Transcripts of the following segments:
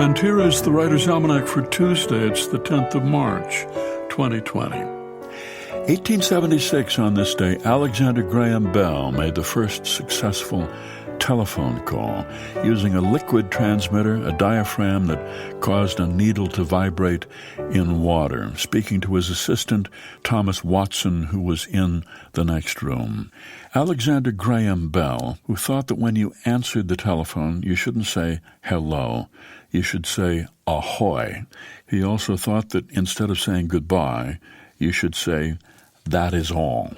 And here is the Writer's Almanac for Tuesday. It's the 10th of March, 2020. 1876 on this day, Alexander Graham Bell made the first successful telephone call using a liquid transmitter, a diaphragm that caused a needle to vibrate in water, speaking to his assistant, Thomas Watson, who was in the next room. Alexander Graham Bell, who thought that when you answered the telephone, you shouldn't say hello, you should say ahoy. He also thought that instead of saying goodbye, you should say, that is all.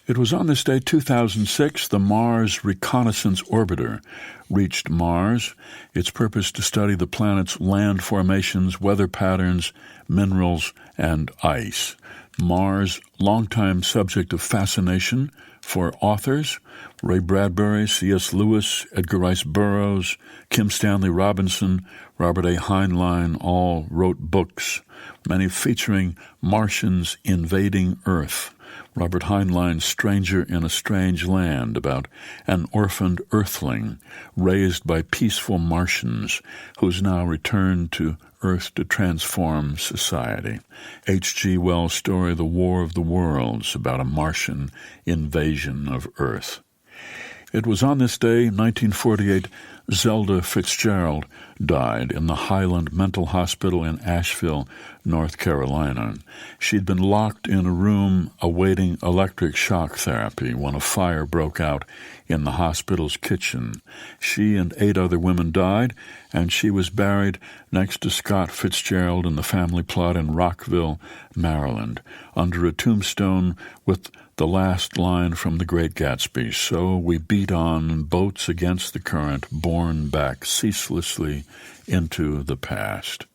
It was on this day, 2006, the Mars Reconnaissance Orbiter reached Mars, its purpose to study the planet's land formations, weather patterns, minerals, and ice. Mars, longtime subject of fascination for authors, Ray Bradbury, C.S. Lewis, Edgar Rice Burroughs, Kim Stanley Robinson, Robert A. Heinlein all wrote books, many featuring Martians invading Earth. Robert Heinlein's Stranger in a Strange Land, about an orphaned earthling raised by peaceful Martians who's now returned to Earth to transform society. H.G. Wells' story, The War of the Worlds, about a Martian invasion of Earth. It was on this day, 1948, Zelda Fitzgerald died in the Highland Mental Hospital in Asheville, North Carolina. She'd been locked in a room awaiting electric shock therapy when a fire broke out in the hospital's kitchen. She and 8 other women died, and she was buried next to Scott Fitzgerald in the family plot in Rockville, Maryland, under a tombstone with the last line from The Great Gatsby, "So we beat on boats against the current, borne back ceaselessly into the past."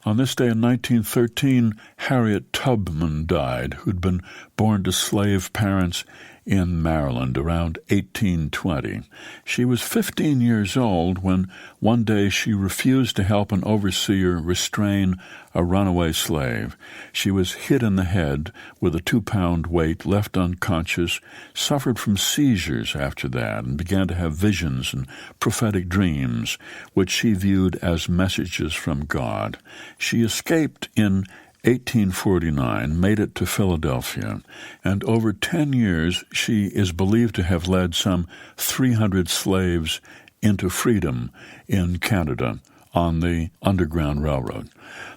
On this day in 1913, Harriet Tubman died, who'd been born to slave parents in Maryland around 1820. She was 15 years old when one day she refused to help an overseer restrain a runaway slave. She was hit in the head with a 2-pound weight, left unconscious, suffered from seizures after that, and began to have visions and prophetic dreams, which she viewed as messages from God. She escaped in 1849, made it to Philadelphia, and over 10 years she is believed to have led some 300 slaves into freedom in Canada on the Underground Railroad.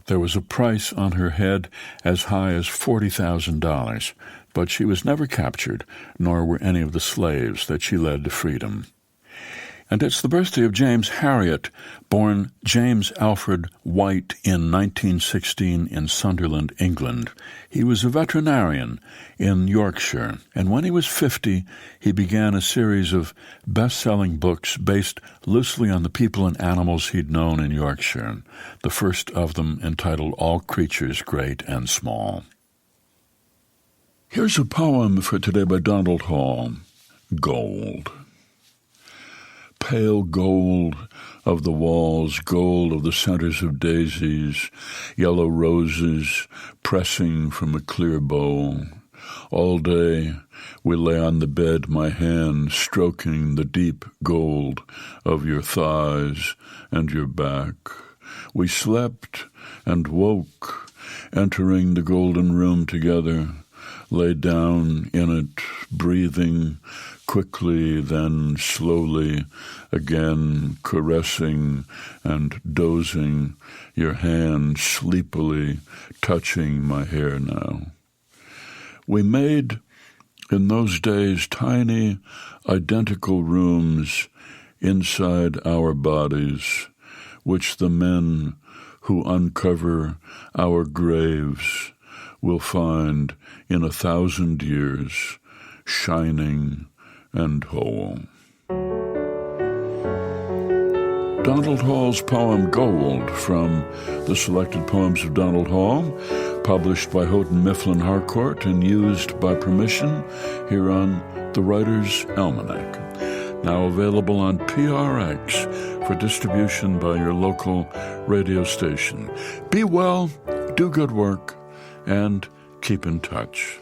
There was a price on her head as high as $40,000, but she was never captured, nor were any of the slaves that she led to freedom. And it's the birthday of James Herriot, born James Alfred White in 1916 in Sunderland, England. He was a veterinarian in Yorkshire, and when he was 50, he began a series of best-selling books based loosely on the people and animals he'd known in Yorkshire, the first of them entitled All Creatures Great and Small. Here's a poem for today by Donald Hall, Gold. Pale gold of the walls, gold of the centers of daisies, yellow roses pressing from a clear bowl. All day we lay on the bed, my hand stroking the deep gold of your thighs and your back. We slept and woke, entering the golden room together, lay down in it, breathing quickly, then slowly, again caressing and dozing, your hand sleepily touching my hair now. We made, in those days, tiny, identical rooms inside our bodies, which the men who uncover our graves will find in 1,000 years, shining and whole. Donald Hall's poem Gold, from the Selected Poems of Donald Hall, published by Houghton Mifflin Harcourt and used by permission here on the Writer's Almanac. Now available on PRX for distribution by your local radio station. Be well, do good work, and keep in touch.